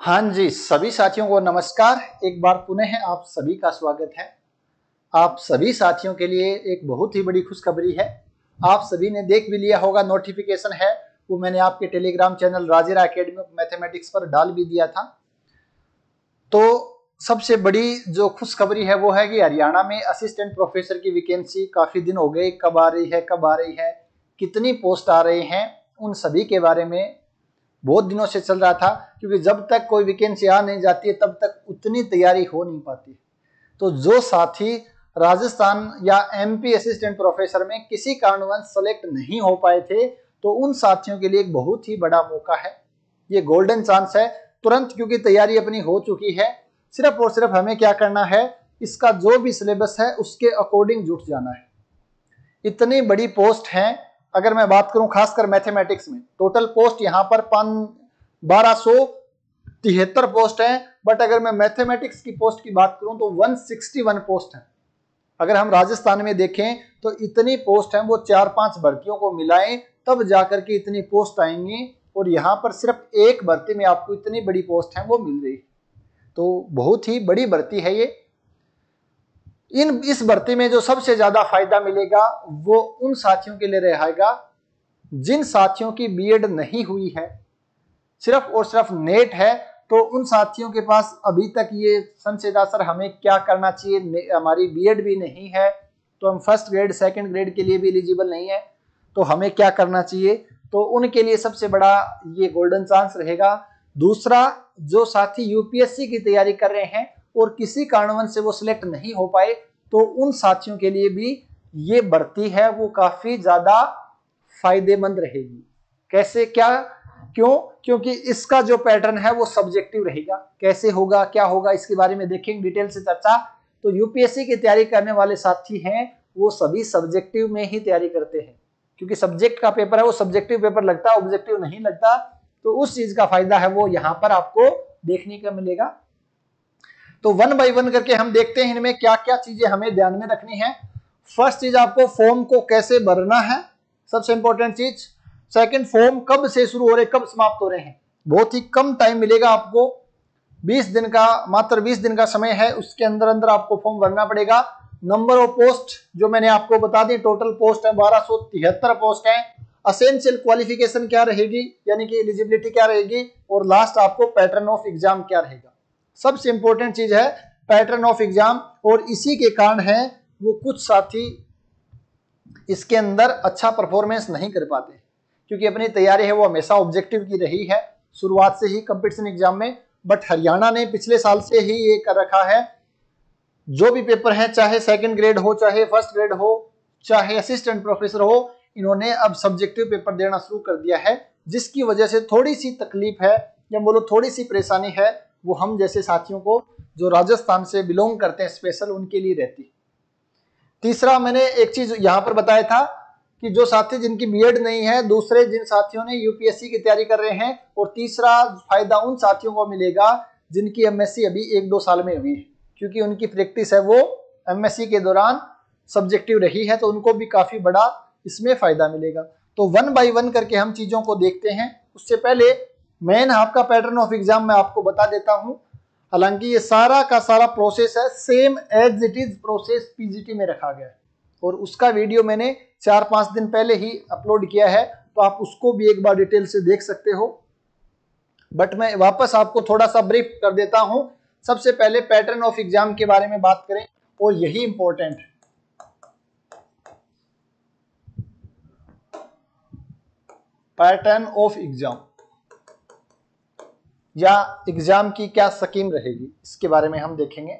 हाँ जी, सभी साथियों को नमस्कार। एक बार पुनः आप सभी का स्वागत है। आप सभी साथियों के लिए एक बहुत ही बड़ी खुशखबरी है। आप सभी ने देख भी लिया होगा, नोटिफिकेशन है वो मैंने आपके Telegram channel Rajera academy of mathematics पर डाल भी दिया था। तो सबसे बड़ी जो खुशखबरी है वो है कि हरियाणा में असिस्टेंट प्रोफेसर की वैकेंसी काफी दिन हो गए, कब आ रही है, कितनी पोस्ट आ रही हैं, उन सभी के बारे में बहुत दिनों से चल रहा था, क्योंकि जब तक कोई वैकेंसी आ नहीं जाती है तब तक उतनी तैयारी हो नहीं पाती। तो जो साथी राजस्थान या एमपी असिस्टेंट प्रोफेसर में किसी कारणवश सेलेक्ट नहीं हो पाए थे, तो उन साथियों के लिए एक बहुत ही बड़ा मौका है। ये गोल्डन चांस है तुरंत, क्योंकि तैयारी अपनी हो चुकी है। सिर्फ और सिर्फ हमें क्या करना है, इसका जो भी सिलेबस है उसके अकॉर्डिंग जुट जाना है। इतनी बड़ी पोस्ट है। अगर मैं बात करूं खासकर मैथमेटिक्स में, टोटल पोस्ट यहां पर 1273 पोस्ट है। बट अगर मैं मैथमेटिक्स की पोस्ट की बात करूं तो 161 पोस्ट है। अगर हम राजस्थान में देखें तो इतनी पोस्ट है, वो 4-5 भर्तियों को मिलाएं तब जाकर के इतनी पोस्ट आएंगी। और यहां पर सिर्फ एक भर्ती में आपको इतनी बड़ी पोस्ट है वो मिल रही है। तो बहुत ही बड़ी भर्ती है ये। इस भर्ती में जो सबसे ज्यादा फायदा मिलेगा वो उन साथियों के लिए रहेगा जिन साथियों की बीएड नहीं हुई है, सिर्फ और सिर्फ नेट है। तो उन साथियों के पास अभी तक ये संशय था, सर हमें क्या करना चाहिए, हमारी बीएड भी नहीं है तो हम फर्स्ट ग्रेड सेकंड ग्रेड के लिए भी एलिजिबल नहीं है, तो हमें क्या करना चाहिए। तो उनके लिए सबसे बड़ा ये गोल्डन चांस रहेगा। दूसरा, जो साथी यूपीएससी की तैयारी कर रहे हैं और किसी कारणवश से वो सिलेक्ट नहीं हो पाए, तो उन साथियों के लिए भी ये भर्ती है वो काफी ज्यादा फायदेमंद रहेगी। कैसे, क्या, क्यों? क्योंकि इसका जो पैटर्न है वो सब्जेक्टिव रहेगा। कैसे होगा, क्या होगा, इसके बारे में देखेंगे डिटेल से चर्चा। तो यूपीएससी की तैयारी करने वाले साथी हैं वो सभी सब्जेक्टिव में ही तैयारी करते हैं, क्योंकि सब्जेक्ट का पेपर है वो सब्जेक्टिव पेपर लगता है, ऑब्जेक्टिव नहीं लगता। तो उस चीज का फायदा है वो यहां पर आपको देखने को मिलेगा। तो 1 बाय 1 करके हम देखते हैं इनमें क्या क्या चीजें हमें ध्यान में रखनी है। फर्स्ट चीज, आपको फॉर्म को कैसे भरना है, सबसे इंपॉर्टेंट चीज। सेकंड, फॉर्म कब से शुरू हो रहे, कब समाप्त हो रहे हैं। बहुत ही कम टाइम मिलेगा आपको, 20 दिन का, मात्र 20 दिन का समय है, उसके अंदर अंदर आपको फॉर्म भरना पड़ेगा। नंबर ऑफ पोस्ट जो मैंने आपको बता दी, टोटल पोस्ट है 1273 पोस्ट है। असेंशियल क्वालिफिकेशन क्या रहेगी, यानी कि एलिजिबिलिटी क्या रहेगी, और लास्ट आपको पैटर्न ऑफ एग्जाम क्या रहेगा। सबसे इंपॉर्टेंट चीज है पैटर्न ऑफ एग्जाम, और इसी के कारण है वो कुछ साथी इसके अंदर अच्छा परफॉर्मेंस नहीं कर पाते, क्योंकि अपनी तैयारी है वो हमेशा ऑब्जेक्टिव की रही है शुरुआत से ही कंपटीशन एग्जाम में। बट हरियाणा ने पिछले साल से ही ये कर रखा है, जो भी पेपर है, चाहे सेकंड ग्रेड हो, चाहे फर्स्ट ग्रेड हो, चाहे असिस्टेंट प्रोफेसर हो, इन्होंने अब सब्जेक्टिव पेपर देना शुरू कर दिया है। जिसकी वजह से थोड़ी सी तकलीफ है, या बोलो थोड़ी सी परेशानी है, वो हम जैसे साथियों को जो राजस्थान से बिलोंग करते हैं स्पेशल, उनके लिए रहती। तीसरा, मैंने एक चीज यहां पर बताया था कि जो साथी जिनकी बीएड नहीं है, दूसरे जिन साथियों ने यूपीएससी की तैयारी कर रहे हैं, और तीसरा फायदा उन साथियों को मिलेगा जिनकी एमएससी अभी 1-2 साल में हुई है, क्योंकि उनकी प्रैक्टिस है वो एमएससी के दौरान सब्जेक्टिव रही है, तो उनको भी काफी बड़ा इसमें फायदा मिलेगा। तो 1 बाय 1 करके हम चीजों को देखते हैं। उससे पहले मेन आपका पैटर्न ऑफ एग्जाम मैं आपको बता देता हूं। हालांकि ये सारा का सारा प्रोसेस है same as it is process PGT में रखा गया है, और उसका वीडियो मैंने 4-5 दिन पहले ही अपलोड किया है, तो आप उसको भी एक बार डिटेल से देख सकते हो। बट मैं वापस आपको थोड़ा सा ब्रीफ कर देता हूं। सबसे पहले पैटर्न ऑफ एग्जाम के बारे में बात करें, और यही इंपॉर्टेंट है। पैटर्न ऑफ एग्जाम या एग्जाम की क्या स्कीम रहेगी, इसके बारे में हम देखेंगे।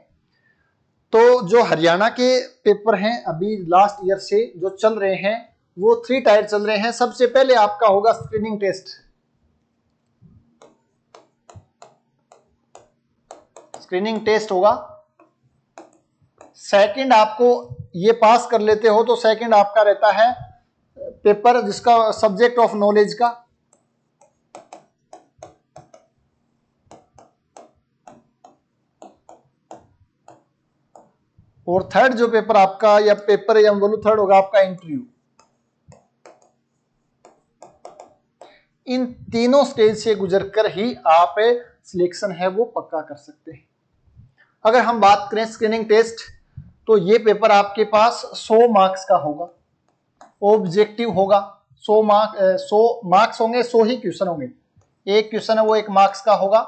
तो जो हरियाणा के पेपर हैं अभी लास्ट ईयर से जो चल रहे हैं, वो 3 टायर चल रहे हैं। सबसे पहले आपका होगा स्क्रीनिंग टेस्ट। स्क्रीनिंग टेस्ट होगा। सेकंड, आपको ये पास कर लेते हो तो सेकंड आपका रहता है पेपर जिसका सब्जेक्ट ऑफ नॉलेज का। और थर्ड जो पेपर आपका, या पेपर या बोलो थर्ड होगा आपका इंटरव्यू। इन तीनों स्टेज से गुजरकर ही आप सिलेक्शन है वो पक्का कर सकते हैं। अगर हम बात करें स्क्रीनिंग टेस्ट, तो ये पेपर आपके पास 100 मार्क्स का होगा, ऑब्जेक्टिव होगा। 100 मार्क्स होंगे, 100 ही क्वेश्चन होंगे। एक क्वेश्चन है वो 1 मार्क्स का होगा,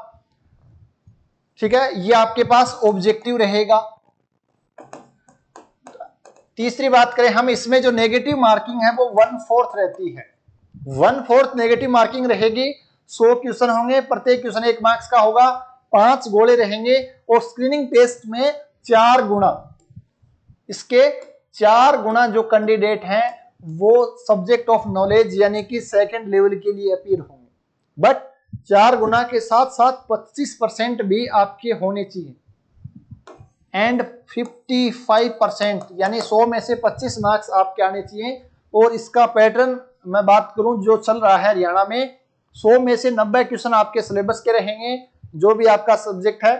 ठीक है। ये आपके पास ऑब्जेक्टिव रहेगा। तीसरी बात करें हम, इसमें जो नेगेटिव मार्किंग है वो 1/4 रहती है। 1/4 नेगेटिव मार्किंग रहेगी। 100 क्वेश्चन होंगे, प्रत्येक क्वेश्चन 1 मार्क्स का होगा, 5 गोले रहेंगे और स्क्रीनिंग टेस्ट में 4 गुना, इसके 4 गुना जो कैंडिडेट हैं वो सब्जेक्ट ऑफ नॉलेज यानी कि सेकंड लेवल के लिए अपीयर होंगे। बट 4 गुना के साथ साथ 25% भी आपके होने चाहिए एंड 55% यानी 100 में से 25 मार्क्स आपके आने चाहिए। और इसका पैटर्न मैं बात करूं जो चल रहा है हरियाणा में, 100 में से 90 क्वेश्चन आपके सिलेबस के रहेंगे, जो भी आपका सब्जेक्ट है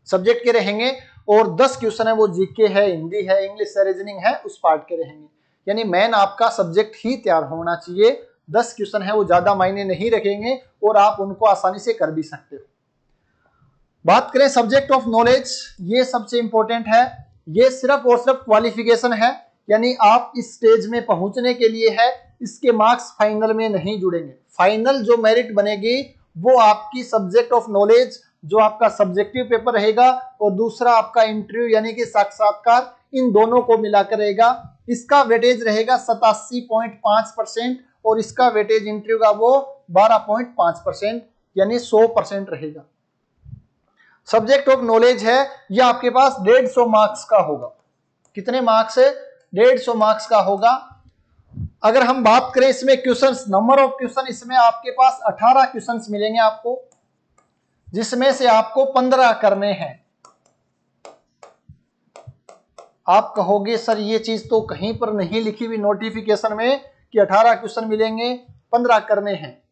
सब्जेक्ट के रहेंगे, और 10 क्वेश्चन है वो जीके है, हिंदी है, इंग्लिश है, रीजनिंग है, उस पार्ट के रहेंगे। यानी मेन आपका सब्जेक्ट ही तैयार होना चाहिए। 10 क्वेश्चन है वो ज्यादा मायने नहीं रखेंगे और आप उनको आसानी से कर भी सकते हो। बात करें सब्जेक्ट ऑफ नॉलेज, ये सबसे इंपॉर्टेंट है। ये सिर्फ और सिर्फ क्वालिफिकेशन है, यानी आप इस स्टेज में पहुंचने के लिए है, इसके मार्क्स फाइनल में नहीं जुड़ेंगे। फाइनल जो मेरिट बनेगी वो आपकी सब्जेक्ट ऑफ नॉलेज, जो आपका सब्जेक्टिव पेपर रहेगा, और दूसरा आपका इंटरव्यू यानी कि साक्षात्कार, इन दोनों को मिलाकर रहेगा। इसका वेटेज रहेगा 87.5% और इसका वेटेज इंटरव्यू का वो 12.5% यानी 100% रहेगा। सब्जेक्ट ऑफ नॉलेज है, यह आपके पास 150 मार्क्स का होगा। कितने मार्क्स है? 150 मार्क्स का होगा। अगर हम बात करें इसमें क्वेश्चंस, नंबर ऑफ क्वेश्चन, इसमें आपके पास 18 क्वेश्चंस मिलेंगे आपको, जिसमें से आपको 15 करने हैं। आप कहोगे सर ये चीज तो कहीं पर नहीं लिखी हुई नोटिफिकेशन में कि 18 क्वेश्चन मिलेंगे, 15 करने हैं,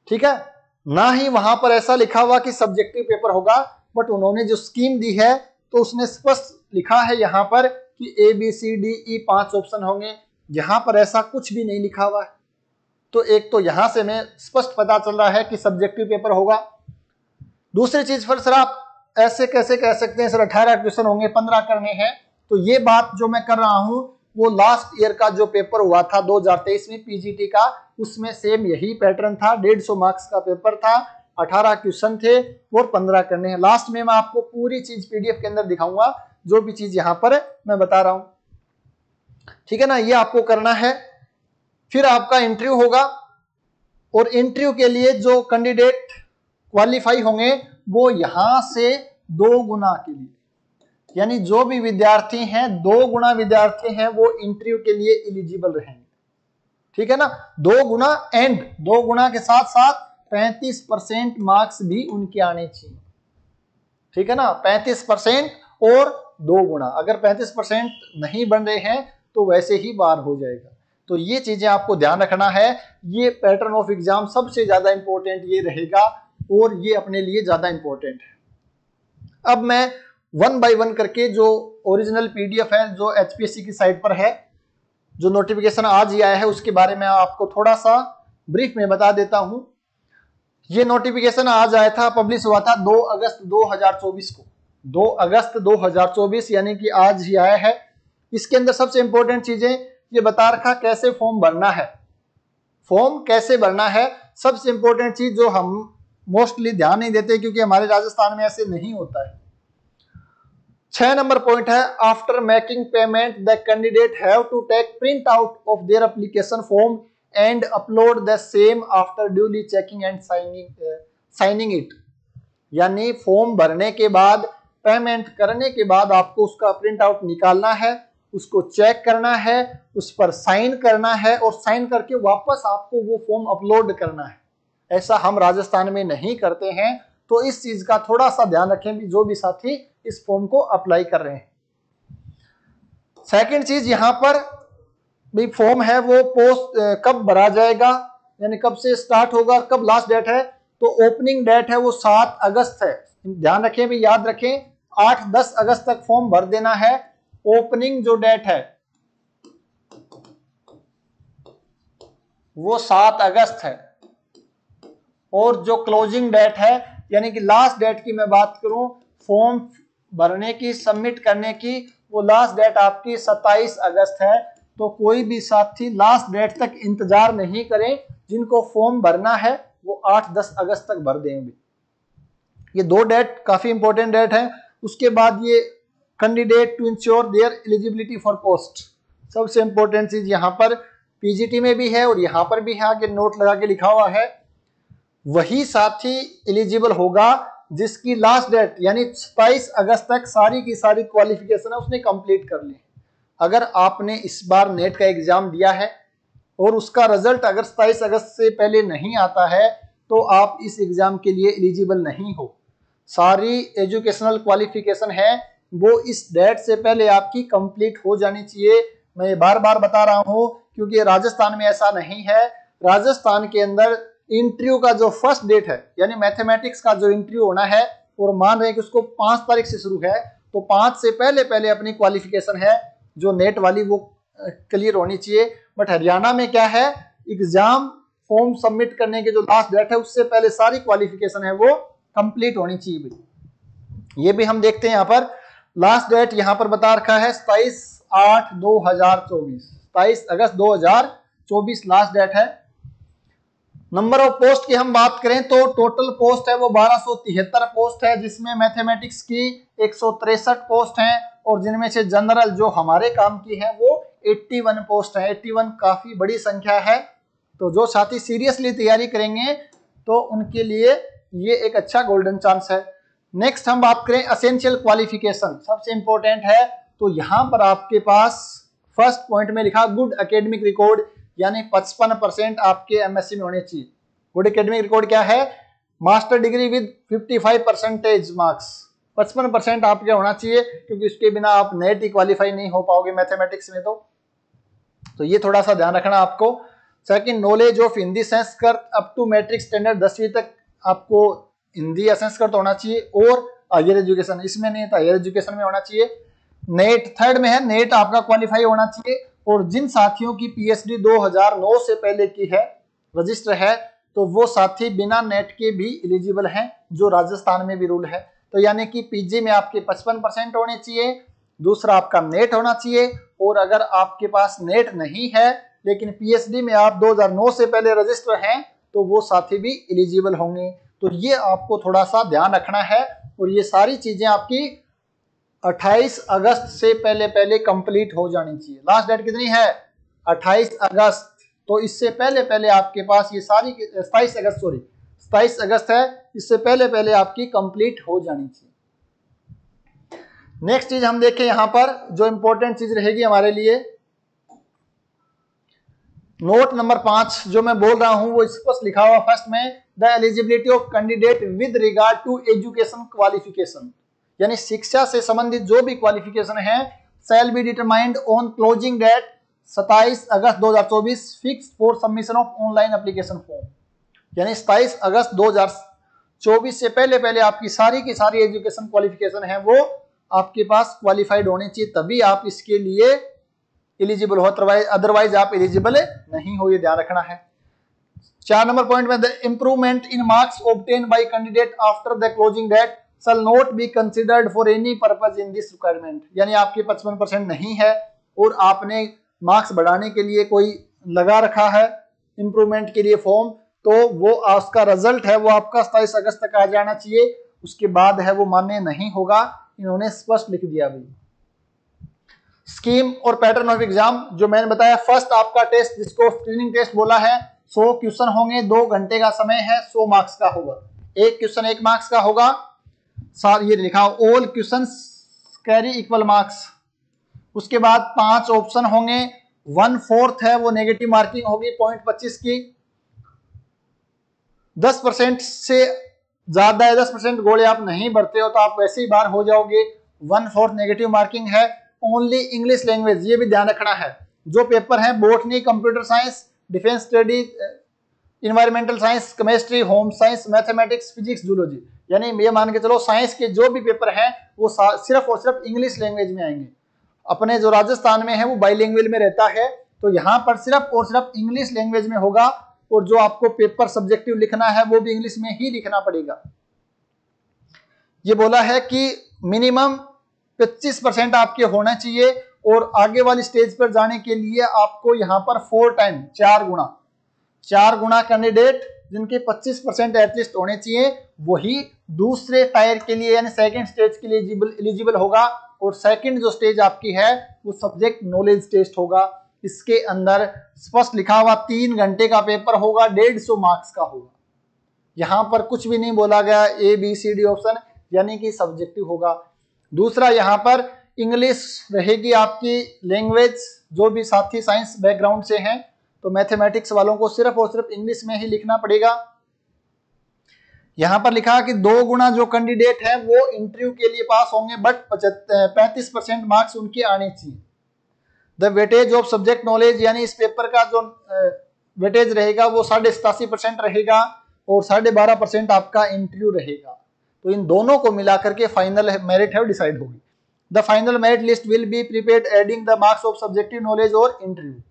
ठीक है। ना ही वहां पर ऐसा लिखा हुआ कि सब्जेक्टिव पेपर होगा, बट उन्होंने जो स्कीम दी है तो उसने स्पष्ट लिखा है यहां पर कि ABCDE 5 ऑप्शन होंगे। यहां पर ऐसा कुछ भी नहीं लिखा हुआ है, तो एक तो यहां से हमें स्पष्ट पता चल रहा है कि सब्जेक्टिव पेपर होगा। दूसरी चीज पर सर आप ऐसे कैसे कह सकते हैं सर 18 क्वेश्चन होंगे, 15 करने हैं? तो ये बात जो मैं कर रहा हूं वो लास्ट ईयर का जो पेपर हुआ था 2023 में PGT का, उसमें सेम यही पैटर्न था। 150 मार्क्स का पेपर था, 18 क्वेश्चन थे और 15 करने हैं। लास्ट में मैं आपको पूरी चीज PDF के अंदर दिखाऊंगा, जो भी चीज यहां पर मैं बता रहा हूं, ठीक है ना। ये आपको करना है। फिर आपका इंटरव्यू होगा, और इंटरव्यू के लिए जो कैंडिडेट क्वालिफाई होंगे वो यहां से 2 गुना के लिए, यानी जो भी विद्यार्थी हैं 2 गुना विद्यार्थी हैं वो इंटरव्यू के लिए एलिजिबल रहेंगे, ठीक है ना। 2 गुना एंड 2 गुना के साथ साथ 35% मार्क्स भी उनके आने चाहिए, ठीक है ना। 35% और 2 गुना, अगर 35% नहीं बन रहे हैं तो वैसे ही बाहर हो जाएगा। तो ये चीजें आपको ध्यान रखना है। ये पैटर्न ऑफ एग्जाम सबसे ज्यादा इंपॉर्टेंट ये रहेगा, और ये अपने लिए ज्यादा इंपॉर्टेंट है। अब मैं 1 बाय 1 करके जो ओरिजिनल PDF है जो HPSC की साइट पर है, जो नोटिफिकेशन आज ही आया है, उसके बारे में आपको थोड़ा सा ब्रीफ में बता देता हूं। ये नोटिफिकेशन आज आया था, पब्लिश हुआ था 2 अगस्त 2024 को, 2 अगस्त 2024 यानी कि आज ही आया है। इसके अंदर सबसे इंपॉर्टेंट चीजें ये बता रखा कैसे फॉर्म भरना है। फॉर्म कैसे भरना है सबसे इंपॉर्टेंट चीज, जो हम मोस्टली ध्यान नहीं देते क्योंकि हमारे राजस्थान में ऐसे नहीं होता है। 6 नंबर पॉइंट है, after making payment the candidate have to take print out of their application form and upload the same after duly checking and signing it. यानी फॉर्म भरने के बाद, पेमेंट करने के बाद आपको उसका प्रिंट आउट निकालना है, उसको चेक करना है, उस पर साइन करना है, और साइन करके वापस आपको वो फॉर्म अपलोड करना है। ऐसा हम राजस्थान में नहीं करते हैं, तो इस चीज का थोड़ा सा ध्यान रखें भी जो भी साथी इस फॉर्म को अप्लाई कर रहे हैं। सेकंड चीज यहां पर भी फॉर्म है वो पोस्ट कब भरा जाएगा, यानी कब से स्टार्ट होगा, कब लास्ट डेट है। तो ओपनिंग डेट है वो 7 अगस्त है, ध्यान रखें भी, याद रखें 8-10 अगस्त तक फॉर्म भर देना है। ओपनिंग जो डेट है वो 7 अगस्त है, और जो क्लोजिंग डेट है यानी कि लास्ट डेट की मैं बात करूं फॉर्म भरने की, सबमिट करने की, वो लास्ट डेट आपकी 27 अगस्त है। तो कोई भी साथी लास्ट डेट तक इंतजार नहीं करें, जिनको फॉर्म भरना है वो 8-10 अगस्त तक भर देंगे। ये दो डेट काफी इंपॉर्टेंट डेट है। उसके बाद ये candidate to ensure their eligibility for post, सबसे इंपॉर्टेंट चीज यहाँ पर पीजीटी में भी है और यहाँ पर भी है, आगे नोट लगा के लिखा हुआ है, वही साथी एलिजिबल होगा जिसकी लास्ट डेट यानी 27 अगस्त तक सारी की सारी क्वालिफिकेशन है उसने कंप्लीट कर ली। अगर आपने इस बार नेट का एग्जाम दिया है और उसका रिजल्ट अगर 27 अगस्त से पहले नहीं आता है तो आप इस एग्जाम के लिए एलिजिबल नहीं हो। सारी एजुकेशनल क्वालिफिकेशन है वो इस डेट से पहले आपकी कंप्लीट हो जानी चाहिए। मैं बार बार बता रहा हूं क्योंकि राजस्थान में ऐसा नहीं है। राजस्थान के अंदर इंटरव्यू का जो फर्स्ट डेट है यानी मैथमेटिक्स का जो इंटरव्यू होना है और मान रहे हैं कि उसको 5 तारीख से शुरू है, तो 5 से पहले पहले अपनी क्वालिफिकेशन है जो नेट वाली वो क्लियर होनी चाहिए। बट हरियाणा में क्या है, एग्जाम फॉर्म सबमिट करने के जो लास्ट डेट है उससे पहले सारी क्वालिफिकेशन है वो कंप्लीट होनी चाहिए भाई। ये भी हम देखते हैं यहाँ पर लास्ट डेट यहाँ पर बता रखा है 27/8/2024, 27 अगस्त 2024 लास्ट डेट है। नंबर ऑफ पोस्ट की हम बात करें तो टोटल पोस्ट है वो 1273 पोस्ट है, जिसमें मैथमेटिक्स की 163 पोस्ट हैं और जिनमें से जनरल जो हमारे काम की है वो 81 पोस्ट है। 81 काफी बड़ी संख्या है, तो जो साथी सीरियसली तैयारी करेंगे तो उनके लिए ये एक अच्छा गोल्डन चांस है। नेक्स्ट हम बात करें एसेंशियल क्वालिफिकेशन, सबसे इंपॉर्टेंट है। तो यहाँ पर आपके पास फर्स्ट पॉइंट में लिखा गुड एकेडमिक रिकॉर्ड, यानी 55% आपके एमएससी में होने चाहिए। गुड एकेडमिक रिकॉर्ड क्या है, मास्टर डिग्री विद 55% मार्क्स, 55% आपके होना चाहिए क्योंकि उसके बिना आप नेट ही क्वालिफाई नहीं हो पाओगे मैथमेटिक्स में। तो ये थोड़ा सा ध्यान रखना आपको। Second, knowledge of Hindi Sanskrit up to matric standard 10वीं तक आपको हिंदी संस्कृत होना चाहिए और हायर एजुकेशन, इसमें नहीं था हायर एजुकेशन में होना चाहिए। नेट थर्ड में है, नेट आपका क्वालिफाई होना चाहिए। और जिन साथियों की पीएचडी 2009 से पहले की है, रजिस्टर है, तो वो साथी बिना नेट के भी एलिजिबल हैं, जो राजस्थान में भी रूल है। तो यानी कि पीजी में आपके 55% होने चाहिए, दूसरा आपका नेट होना चाहिए। और अगर आपके पास नेट नहीं है लेकिन पीएचडी में आप 2009 से पहले रजिस्टर हैं तो वो साथी भी एलिजिबल होंगे। तो ये आपको थोड़ा सा ध्यान रखना है और ये सारी चीजें आपकी 28 अगस्त से पहले पहले कंप्लीट हो जानी चाहिए। लास्ट डेट कितनी है, 28 अगस्त। तो इससे पहले पहले आपके पास ये सारी 27 अगस्त है, इससे पहले पहले आपकी कंप्लीट हो जानी चाहिए। नेक्स्ट चीज हम देखें यहाँ पर जो इंपॉर्टेंट चीज रहेगी हमारे लिए, नोट नंबर 5 जो मैं बोल रहा हूं वो स्पष्ट लिखा हुआ फर्स्ट में, the eligibility of candidate with regard to education qualification, यानी शिक्षा से संबंधित जो भी क्वालिफिकेशन है shall be determined on closing date 27 August 2024 fix for submission of online application form. यानी 27 अगस्त 2024 से पहले पहले आपकी सारी की सारी एजुकेशन क्वालिफिकेशन है वो आपके पास क्वालिफाइड होनी चाहिए, तभी आप इसके लिए एलिजिबल हो, अदरवाइज आप एलिजिबल नहीं हो, ये ध्यान रखना है। 4 नंबर पॉइंट में, the improvement in marks obtain by candidate after the closing date shall not be considered for any purpose in this requirement, यानी आपके 55% नहीं है और आपने मार्क्स बढ़ाने के लिए कोई लगा रखा है इंप्रूवमेंट के लिए फॉर्म, तो वो उसका रिजल्ट है वो आपका 27 अगस्त तक आ जाना चाहिए, उसके बाद है वो मान्य नहीं होगा। इन्होंने स्पष्ट लिख दिया भाई। स्कीम और पैटर्न ऑफ एग्जाम जो मैंने बताया, फर्स्ट आपका टेस्ट जिसको स्क्रीनिंग टेस्ट बोला है, 100 क्वेश्चन होंगे, 2 घंटे का समय है, 100 मार्क्स का होगा, एक क्वेश्चन 1 मार्क्स का होगा। ये लिखा all questions carry equal marks. उसके बाद 5 ऑप्शन होंगे, 1/4 है वो नेगेटिव मार्किंग होगी 0.25 की। 10% से ज्यादा है, 10% गोले आप नहीं भरते हो तो आप वैसे ही बाहर हो जाओगे, 1/4 नेगेटिव मार्किंग है। ओनली इंग्लिश लैंग्वेज, ये भी ध्यान रखना है। जो पेपर है botany, computer science, defence study, environmental science, chemistry, home science, mathematics, physics, zoology, यानी ये मान के चलो साइंस के जो भी पेपर हैं वो सिर्फ और सिर्फ इंग्लिश लैंग्वेज में आएंगे। अपने जो राजस्थान में है वो बाइलिंगुअल में रहता है, तो यहाँ पर सिर्फ और सिर्फ इंग्लिश लैंग्वेज में होगा। और जो आपको पेपर सब्जेक्टिव लिखना है वो भी इंग्लिश में ही लिखना पड़ेगा। ये बोला है कि मिनिमम 25% आपके होना चाहिए और आगे वाली स्टेज पर जाने के लिए आपको यहाँ पर 4 टाइम 4 गुना कैंडिडेट जिनके 25% एटलीस्ट होने चाहिए वही दूसरे टायर के लिए यानी सेकंड स्टेज के लिए एलिजिबल होगा। और सेकंड जो स्टेज आपकी है वो सब्जेक्ट नॉलेज टेस्ट होगा। इसके अंदर स्पष्ट लिखा हुआ 3 घंटे का पेपर होगा, 150 मार्क्स का होगा। यहां पर कुछ भी नहीं बोला गया ABCD ऑप्शन, यानी कि सब्जेक्टिव होगा। दूसरा यहां पर इंग्लिश रहेगी आपकी लैंग्वेज। जो भी साथी साइंस बैकग्राउंड से हैं तो मैथमेटिक्स वालों को सिर्फ और सिर्फ इंग्लिश में ही लिखना पड़ेगा। यहां पर लिखा कि 2 गुना जो कैंडिडेट है वो इंटरव्यू के लिए पास होंगे, बट 35% मार्क्स उनके आने चाहिए। The weightage of subject knowledge, यानी इस पेपर का जो वेटेज रहेगा वो 87.5% रहेगा और 12.5% आपका इंटरव्यू रहेगा। तो इन दोनों को मिलाकर के फाइनल मेरिट है डिसाइड होगी। The final merit list will be prepared adding the marks of subjective knowledge और इंटरव्यू।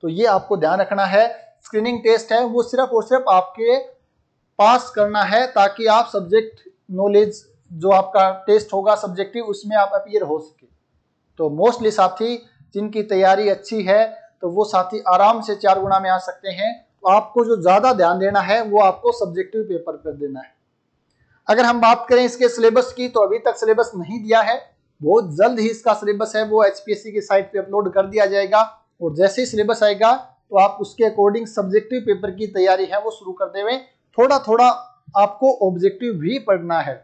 तो ये आपको ध्यान रखना है, स्क्रीनिंग टेस्ट है वो सिर्फ और सिर्फ आपके पास करना है ताकि आप सब्जेक्ट नॉलेज जो आपका टेस्ट होगा सब्जेक्टिव उसमें आप अपीयर हो सके। तो मोस्टली साथी जिनकी तैयारी अच्छी है तो वो साथी आराम से 4 गुना में आ सकते हैं। तो आपको जो ज्यादा ध्यान देना है वो आपको सब्जेक्टिव पेपर पर देना है। अगर हम बात करें इसके सिलेबस की तो अभी तक सिलेबस नहीं दिया है, बहुत जल्द ही इसका सिलेबस है वो HPSC की साइट पे अपलोड कर दिया जाएगा और जैसे ही सिलेबस आएगा तो आप उसके अकॉर्डिंग सब्जेक्टिव पेपर की तैयारी है वो शुरू कर देवें। थोड़ा थोड़ा आपको ऑब्जेक्टिव भी पढ़ना है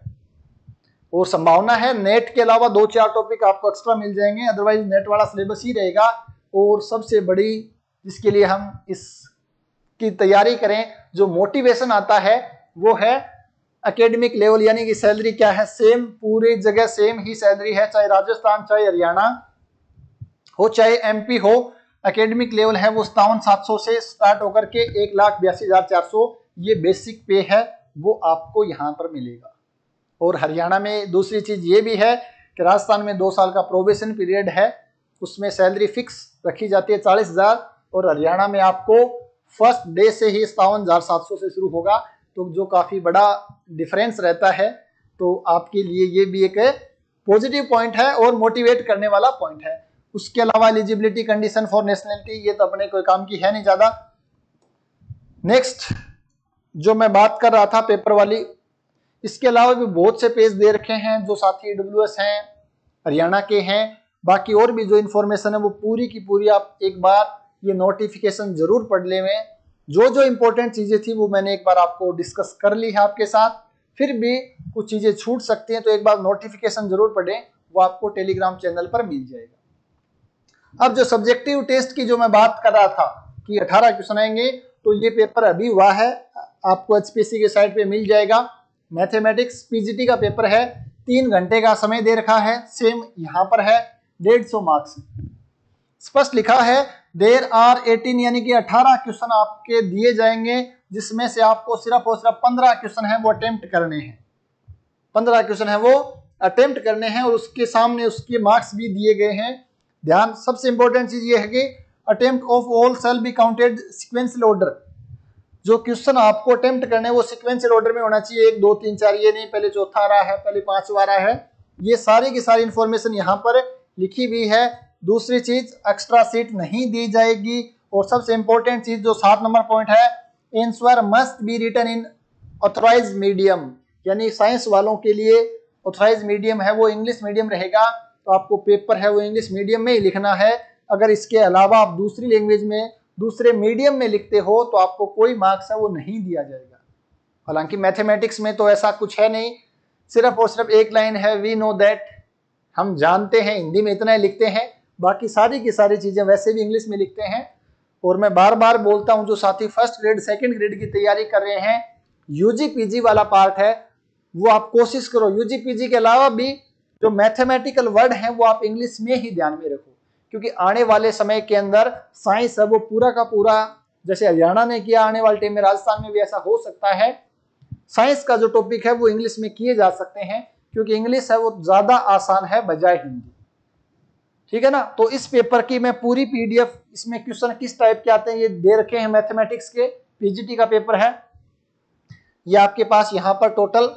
और संभावना है नेट के अलावा 2-4 टॉपिक आपको एक्स्ट्रा मिल जाएंगे, अदरवाइज नेट वाला सिलेबस ही रहेगा। और सबसे बड़ी जिसके लिए हम इसकी तैयारी करें, जो मोटिवेशन आता है वो है एकेडमिक लेवल, यानी कि सैलरी क्या है, सेम पूरी जगह सेम ही सैलरी है, चाहे राजस्थान चाहे हरियाणा हो चाहे MP हो। एकेडमिक लेवल है वो 57,700 से स्टार्ट होकर के 1,82,400 ये बेसिक पे है वो आपको यहाँ पर मिलेगा। और हरियाणा में दूसरी चीज ये भी है कि राजस्थान में 2 साल का प्रोबेशन पीरियड है, उसमें सैलरी फिक्स रखी जाती है 40,000 और हरियाणा में आपको फर्स्ट डे से ही 57,700 से शुरू होगा। तो जो काफी बड़ा डिफरेंस रहता है, तो आपके लिए ये भी एक पॉजिटिव पॉइंट है और मोटिवेट करने वाला पॉइंट है। उसके अलावा एलिजिबिलिटी कंडीशन फॉर नेशनलिटी ये तो अपने कोई काम की है नहीं ज्यादा। नेक्स्ट जो मैं बात कर रहा था पेपर वाली, इसके अलावा भी बहुत से पेज दे रखे हैं जो साथी AWS हैं हरियाणा के हैं। बाकी और भी जो इन्फॉर्मेशन है वो पूरी की पूरी आप एक बार ये नोटिफिकेशन जरूर पढ़ लें। जो इंपॉर्टेंट चीजें थी वो मैंने एक बार आपको डिस्कस कर ली है आपके साथ, फिर भी कुछ चीजें छूट सकती हैं तो एक बार नोटिफिकेशन जरूर पढ़ें, वो आपको टेलीग्राम चैनल पर मिल जाएगा। अब जो सब्जेक्टिव टेस्ट की जो मैं बात कर रहा था कि 18 क्वेश्चन आएंगे, तो ये पेपर अभी हुआ है, आपको HPSC के साइट पे मिल जाएगा। मैथमेटिक्स PGT का पेपर है, 3 घंटे का समय दे रखा है, सेम यहाँ पर है 150 मार्क्स। स्पष्ट लिखा है देयर आर 18 यानी कि 18 क्वेश्चन आपके दिए जाएंगे, जिसमें से आपको सिर्फ और सिर्फ 15 क्वेश्चन है वो अटेम्प्ट करने हैं। 15 क्वेश्चन है वो अटेम्प्ट करने हैं और उसके सामने उसके मार्क्स भी दिए गए हैं। ध्यान, सबसे इंपॉर्टेंट चीज ये है कि attempt of all shall be counted sequential order. जो क्वेश्चन आपको अटेम्प्ट करने हैं वो सिक्वेंशियल ऑर्डर में होना चाहिए, 1 2 3 4, ये नहीं पहले चौथा आ रहा है पहले 5वां आ रहा है। ये सारी की सारी इंफॉर्मेशन यहाँ पर लिखी हुई है। दूसरी चीज एक्स्ट्रा सीट नहीं दी जाएगी। और सबसे इंपॉर्टेंट चीज जो 7 नंबर पॉइंट है, answer must be written in authorised medium, यानी साइंस वालों के लिए ऑथराइज्ड मीडियम है वो इंग्लिश मीडियम रहेगा, तो आपको पेपर है वो इंग्लिश मीडियम में ही लिखना है। अगर इसके अलावा आप दूसरी लैंग्वेज में दूसरे मीडियम में लिखते हो तो आपको कोई मार्क्स है वो नहीं दिया जाएगा। हालांकि मैथमेटिक्स में तो ऐसा कुछ है नहीं, सिर्फ और सिर्फ एक लाइन है वी नो दैट, हम जानते हैं, हिंदी में इतना ही लिखते हैं, बाकी सारी की सारी चीजें वैसे भी इंग्लिश में लिखते हैं। और मैं बार बार बोलता हूं जो साथी फर्स्ट ग्रेड सेकंड ग्रेड की तैयारी कर रहे हैं, यूजी पीजी वाला पार्ट है वो आप कोशिश करो, यूजी पीजी के अलावा भी जो मैथमेटिकल वर्ड है वो आप इंग्लिश में ही ध्यान में रखो, क्योंकि आने वाले समय के अंदर साइंस है वो पूरा का पूरा, जैसे हरियाणा ने किया, आने वाले टाइम में राजस्थान में भी ऐसा हो सकता है, साइंस का जो टॉपिक है वो इंग्लिश में किए जा सकते हैं, क्योंकि इंग्लिश है वो ज्यादा आसान है बजाय हिंदी। ठीक है ना। तो इस पेपर की मैं पूरी PDF, इसमें क्वेश्चन किस टाइप के आते हैं ये दे रखे हैं मैथमेटिक्स के पीजीटी का पेपर है। ये आपके पास यहाँ पर टोटल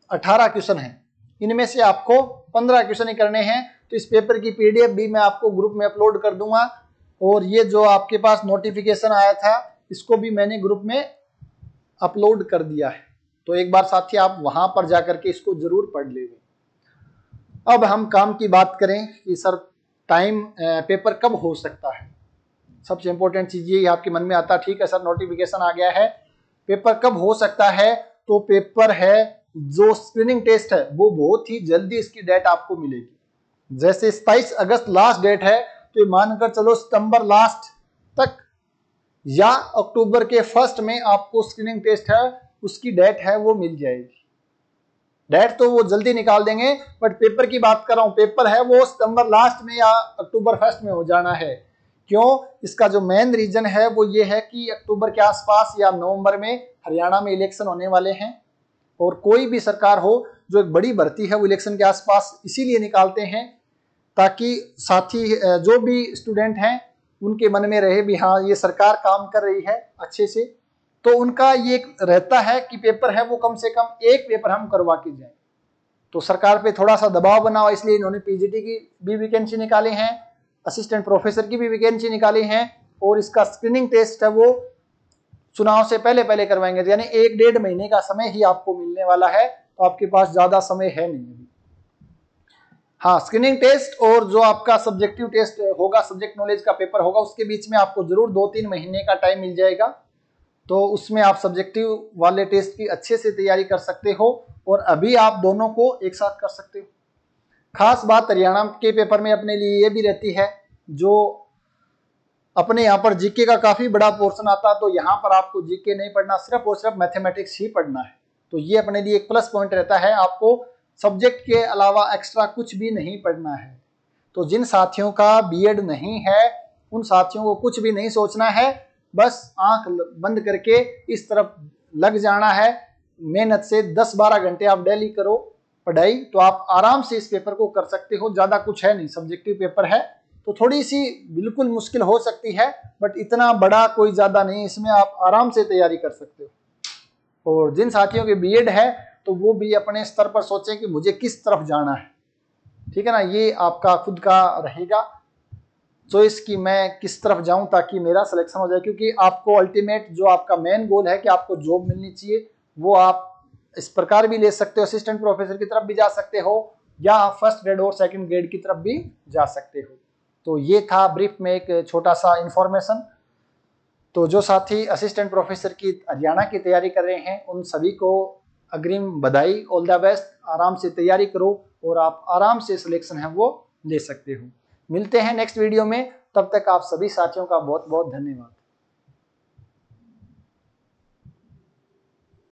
18 क्वेश्चन हैं, इनमें से आपको 15 क्वेश्चन ही करने हैं। तो इस पेपर की पीडीएफ भी मैं आपको ग्रुप में अपलोड कर दूंगा, और ये जो आपके पास नोटिफिकेशन आया था इसको भी मैंने ग्रुप में अपलोड कर दिया है। तो एक बार साथी आप वहां पर जाकर के इसको जरूर पढ़ लीजिए। अब हम काम की बात करें कि सर टाइम पेपर कब हो सकता है। सबसे इंपॉर्टेंट चीज ये आपके मन में आता, ठीक है सर नोटिफिकेशन आ गया है, पेपर कब हो सकता है। तो पेपर है जो स्क्रीनिंग टेस्ट है वो बहुत ही जल्दी इसकी डेट आपको मिलेगी। जैसे 27 अगस्त लास्ट डेट है, तो ये मानकर चलो सितंबर लास्ट तक या अक्टूबर के फर्स्ट में आपको स्क्रीनिंग टेस्ट है उसकी डेट है वो मिल जाएगी। डेट तो वो जल्दी निकाल देंगे, बट पेपर की बात कर रहा हूं, पेपर है वो सितंबर लास्ट में या अक्टूबर फर्स्ट में हो जाना है। क्यों? इसका जो मेन रीजन है वो ये है कि अक्टूबर के आसपास या नवंबर में हरियाणा में इलेक्शन होने वाले हैं, और कोई भी सरकार हो जो एक बड़ी भर्ती है वो इलेक्शन के आसपास इसीलिए निकालते हैं ताकि साथी जो भी स्टूडेंट हैं उनके मन में रहे भी हाँ ये सरकार काम कर रही है अच्छे से। तो उनका ये रहता है कि पेपर है वो कम से कम एक पेपर हम करवा के जाएं। तो सरकार पे थोड़ा सा दबाव बना हुआ, इसलिए इन्होंने पीजीटी की भी वैकेंसी निकाली है, असिस्टेंट प्रोफेसर की भी वैकेंसी निकाली है, और इसका स्क्रीनिंग टेस्ट है वो चुनाव से पहले पहले करवाएंगे। यानी 1-1.5 महीने का समय ही आपको मिलने वाला है, तो आपके पास ज्यादा समय है नहीं अभी। हाँ, स्क्रीनिंग टेस्ट और जो आपका सब्जेक्टिव टेस्ट होगा, सब्जेक्ट नॉलेज का पेपर होगा, उसके बीच में आपको जरूर 2-3 महीने का टाइम मिल जाएगा। तो उसमें आप सब्जेक्टिव वाले टेस्ट की अच्छे से तैयारी कर सकते हो, और अभी आप दोनों को एक साथ कर सकते हो। खास बात हरियाणा के पेपर में अपने लिए ये भी रहती है, जो अपने यहाँ पर जीके का काफी बड़ा पोर्शन आता, तो यहाँ पर आपको जीके नहीं पढ़ना, सिर्फ और सिर्फ मैथमेटिक्स ही पढ़ना है। तो ये अपने लिए एक प्लस पॉइंट रहता है, आपको सब्जेक्ट के अलावा एक्स्ट्रा कुछ भी नहीं पढ़ना है। तो जिन साथियों का बीएड नहीं है उन साथियों को कुछ भी नहीं सोचना है, बस आंख बंद करके इस तरफ लग जाना है। मेहनत से 10-12 घंटे आप डेली करो पढ़ाई, तो आप आराम से इस पेपर को कर सकते हो। ज्यादा कुछ है नहीं, सब्जेक्टिव पेपर है तो थोड़ी सी बिल्कुल मुश्किल हो सकती है, बट इतना बड़ा कोई ज्यादा नहीं, इसमें आप आराम से तैयारी कर सकते हो। और जिन साथियों के बीएड है तो वो भी अपने स्तर पर सोचें कि मुझे किस तरफ जाना है, ठीक है ना। ये आपका खुद का रहेगा चॉइस कि मैं किस तरफ जाऊं ताकि मेरा सिलेक्शन हो जाए, क्योंकि आपको अल्टीमेट जो आपका मेन गोल है कि आपको जॉब मिलनी चाहिए, वो आप इस प्रकार भी ले सकते हो, असिस्टेंट प्रोफेसर की तरफ भी जा सकते हो, या आप फर्स्ट ग्रेड और सेकंड ग्रेड की तरफ भी जा सकते हो। तो ये था ब्रीफ में एक छोटा सा इंफॉर्मेशन। तो जो साथी असिस्टेंट प्रोफेसर की हरियाणा की तैयारी कर रहे हैं उन सभी को अग्रिम बधाई, ऑल द बेस्ट। आराम से तैयारी करो और आप आराम से सिलेक्शन है वो ले सकते हो। मिलते हैं नेक्स्ट वीडियो में, तब तक आप सभी साथियों का बहुत बहुत धन्यवाद।